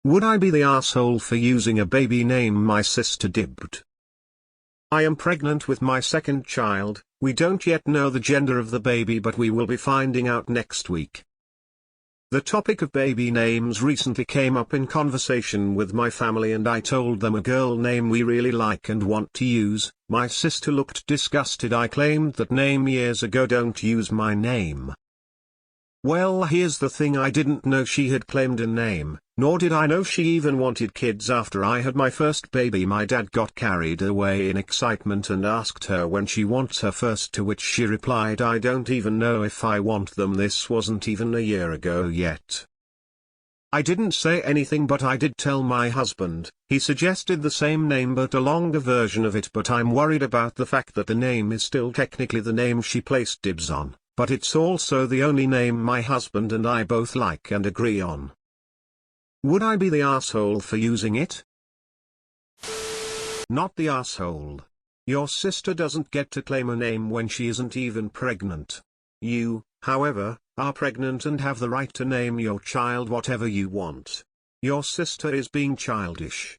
Would I be the asshole for using a baby name my sister dibbed? I am pregnant with my second child. We don't yet know the gender of the baby, but we will be finding out next week. The topic of baby names recently came up in conversation with my family, and I told them a girl name we really like and want to use. My sister looked disgusted. I claimed that name years ago. Don't use my name. Well, here's the thing, I didn't know she had claimed a name, nor did I know she even wanted kids. After I had my first baby, my dad got carried away in excitement and asked her when she wants her first, to which she replied, I don't even know if I want them. This wasn't even a year ago yet. I didn't say anything, but I did tell my husband. He suggested the same name but a longer version of it, but I'm worried about the fact that the name is still technically the name she placed dibs on, but it's also the only name my husband and I both like and agree on. Would I be the asshole for using it? Not the asshole. Your sister doesn't get to claim a name when she isn't even pregnant. You, however, are pregnant and have the right to name your child whatever you want. Your sister is being childish.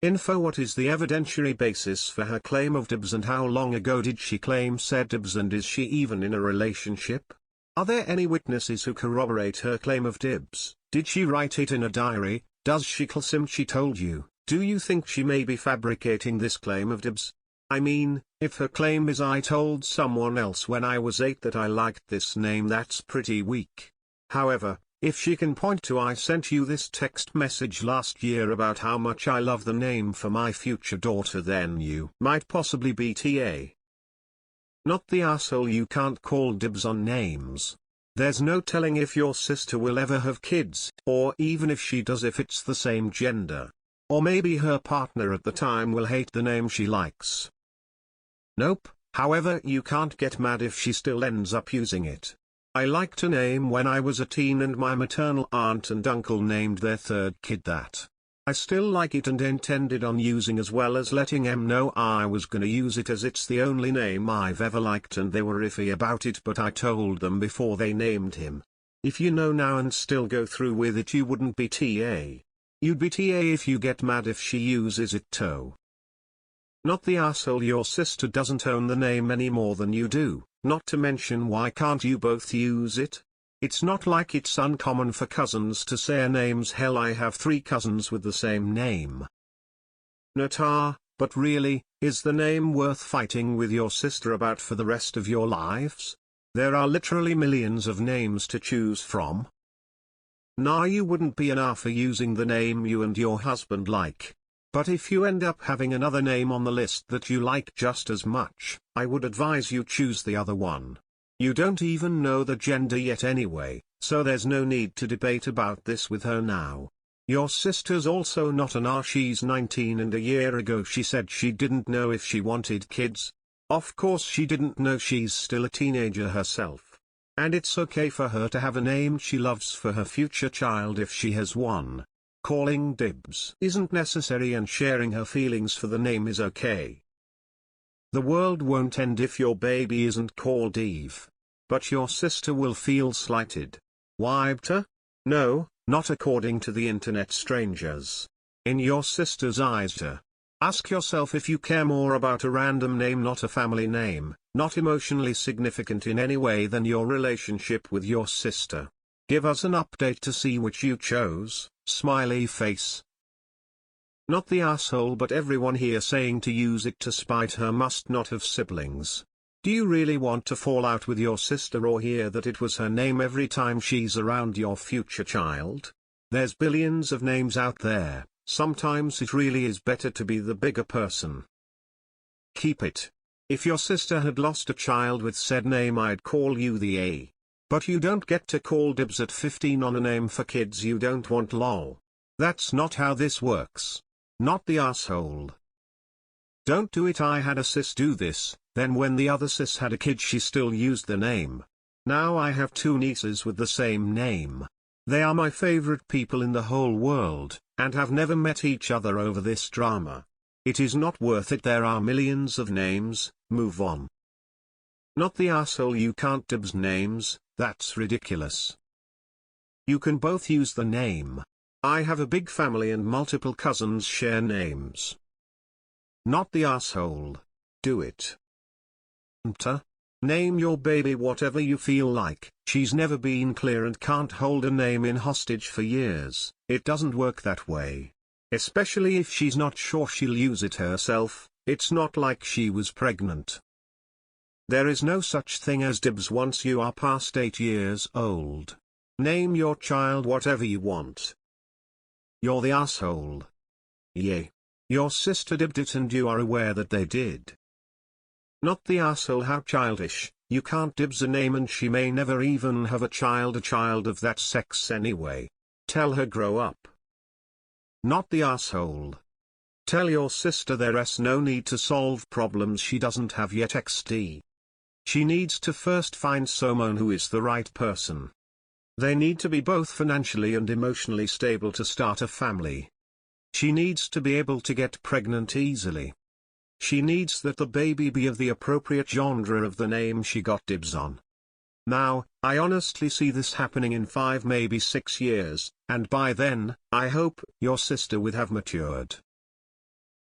Info: what is the evidentiary basis for her claim of dibs, and how long ago did she claim said dibs, and is she even in a relationship? Are there any witnesses who corroborate her claim of dibs? Did she write it in a diary? Does she claim she told you? Do you think she may be fabricating this claim of dibs? I mean, if her claim is I told someone else when I was 8 that I liked this name, that's pretty weak. However, if she can point to I sent you this text message last year about how much I love the name for my future daughter, then you might possibly be TA. Not the asshole. You can't call dibs on names. There's no telling if your sister will ever have kids, or even if she does, if it's the same gender. Or maybe her partner at the time will hate the name she likes. Nope. However, you can't get mad if she still ends up using it. I liked a name when I was a teen, and my maternal aunt and uncle named their third kid that. I still like it and intended on using, as well as letting them know I was gonna use it, as it's the only name I've ever liked, and they were iffy about it, but I told them before they named him. If you know now and still go through with it, you wouldn't be TA. You'd be TA if you get mad if she uses it too. Not the asshole. Your sister doesn't own the name any more than you do. Not to mention, why can't you both use it? It's not like it's uncommon for cousins to say a name's hell. I have 3 cousins with the same name. Nata, but really, is the name worth fighting with your sister about for the rest of your lives? There are literally millions of names to choose from. Nah, you wouldn't be an A for using the name you and your husband like. But if you end up having another name on the list that you like just as much, I would advise you choose the other one. You don't even know the gender yet anyway, so there's no need to debate about this with her now. Your sister's also not an A. She's 19, and a year ago she said she didn't know if she wanted kids. Of course she didn't know. She's still a teenager herself. And it's okay for her to have a name she loves for her future child if she has one. Calling dibs isn't necessary, and sharing her feelings for the name is okay. The world won't end if your baby isn't called Eve. But your sister will feel slighted. WIBTA? No, not according to the internet strangers. In your sister's eyes. Ask yourself if you care more about a random name, not a family name, not emotionally significant in any way, than your relationship with your sister. Give us an update to see which you chose. Smiley face. Not the asshole, but everyone here saying to use it to spite her must not have siblings. Do you really want to fall out with your sister or hear that it was her name every time she's around your future child? There's billions of names out there. Sometimes it really is better to be the bigger person. Keep it. If your sister had lost a child with said name, I'd call you the A. But you don't get to call dibs at 15 on a name for kids you don't want, lol. That's not how this works. Not the asshole. Don't do it. I had a sis do this, then when the other sis had a kid she still used the name. Now I have 2 nieces with the same name. They are my favorite people in the whole world, and have never met each other over this drama. It is not worth it. There are millions of names. Move on. Not the asshole. You can't dibs names. That's ridiculous. You can both use the name. I have a big family and multiple cousins share names. Not the asshole. Do it. AITA. Name your baby whatever you feel like. She's never been clear and can't hold a name in hostage for years. It doesn't work that way. Especially if she's not sure she'll use it herself. It's not like she was pregnant. There is no such thing as dibs once you are past 8 years old. Name your child whatever you want. You're the asshole. Yay. Your sister dibbed it and you are aware that they did. Not the asshole. How childish. You can't dibs a name and she may never even have a child of that sex anyway. Tell her grow up. Not the asshole. Tell your sister there's no need to solve problems she doesn't have yet. XD. She needs to first find someone who is the right person. They need to be both financially and emotionally stable to start a family. She needs to be able to get pregnant easily. She needs that the baby be of the appropriate genre of the name she got dibs on. Now, I honestly see this happening in 5 maybe 6 years, and by then, I hope your sister would have matured.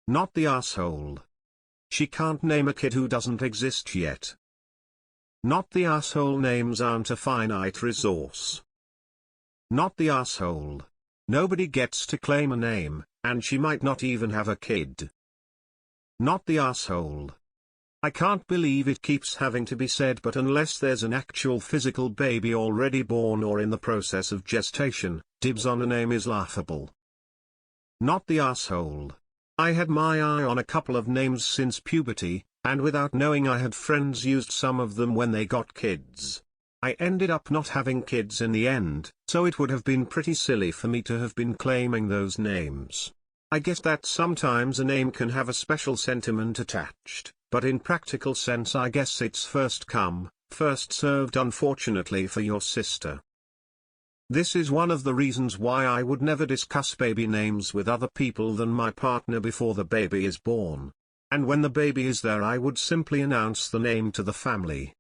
Not the asshole. She can't name a kid who doesn't exist yet. Not the asshole. Names aren't a finite resource. Not the asshole. Nobody gets to claim a name, and she might not even have a kid. Not the asshole. I can't believe it keeps having to be said, but unless there's an actual physical baby already born or in the process of gestation, dibs on a name is laughable. Not the asshole. I had my eye on a couple of names since puberty, and without knowing I had friends used some of them when they got kids. I ended up not having kids in the end, so it would have been pretty silly for me to have been claiming those names. I guess that sometimes a name can have a special sentiment attached, but in practical sense I guess it's first come, first served, unfortunately for your sister. This is one of the reasons why I would never discuss baby names with other people than my partner before the baby is born. And when the baby is there I would simply announce the name to the family.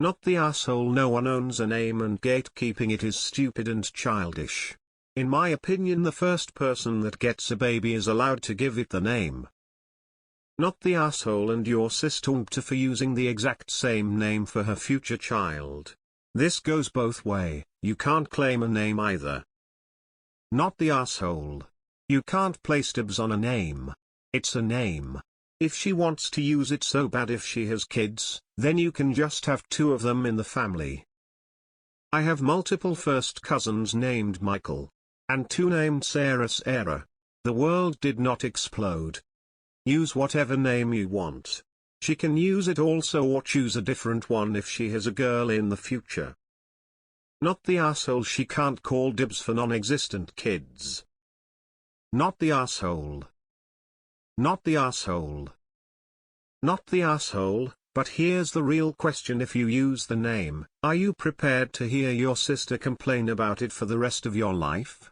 Not the asshole. No one owns a name and gatekeeping it is stupid and childish. In my opinion, the first person that gets a baby is allowed to give it the name. Not the asshole. And your sister AITA for using the exact same name for her future child. This goes both way. You can't claim a name either. Not the asshole. You can't place dibs on a name. It's a name. If she wants to use it so bad, if she has kids, then you can just have 2 of them in the family. I have multiple first cousins named Michael. And 2 named Sarah. The world did not explode. Use whatever name you want. She can use it also or choose a different one if she has a girl in the future. Not the asshole. She can't call dibs for non-existent kids. Not the asshole. Not the asshole. Not the asshole. But here's the real question: if you use the name, are you prepared to hear your sister complain about it for the rest of your life?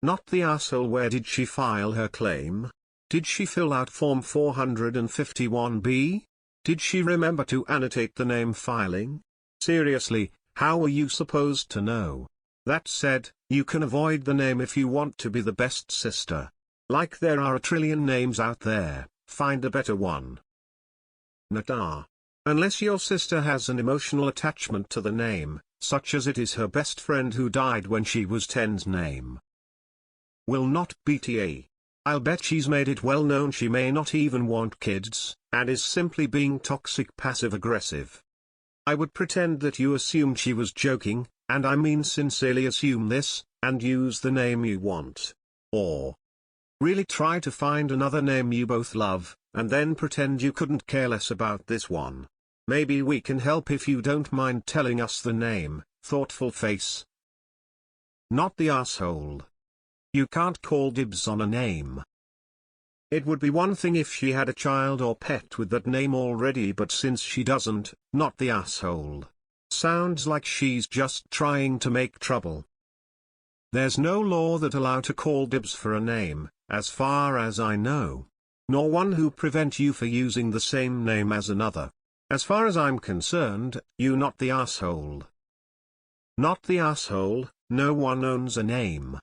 Not the asshole. Where did she file her claim? Did she fill out Form 451B? Did she remember to annotate the name filing? Seriously, how are you supposed to know? That said, you can avoid the name if you want to be the best sister. Like there are a trillion names out there, find a better one. Nata. Unless your sister has an emotional attachment to the name, such as it is her best friend who died when she was 10's name. Will not BTA. I'll bet she's made it well known she may not even want kids, and is simply being toxic passive-aggressive. I would pretend that you assumed she was joking, and I mean sincerely assume this, and use the name you want. Or really try to find another name you both love, and then pretend you couldn't care less about this one. Maybe we can help if you don't mind telling us the name. Thoughtful face. Not the asshole. You can't call dibs on a name. It would be one thing if she had a child or pet with that name already, but since she doesn't, not the asshole. Sounds like she's just trying to make trouble. There's no law that allows to call dibs for a name, as far as I know. Nor one who prevent you for using the same name as another. As far as I'm concerned, you not the asshole. Not the asshole. No one owns a name.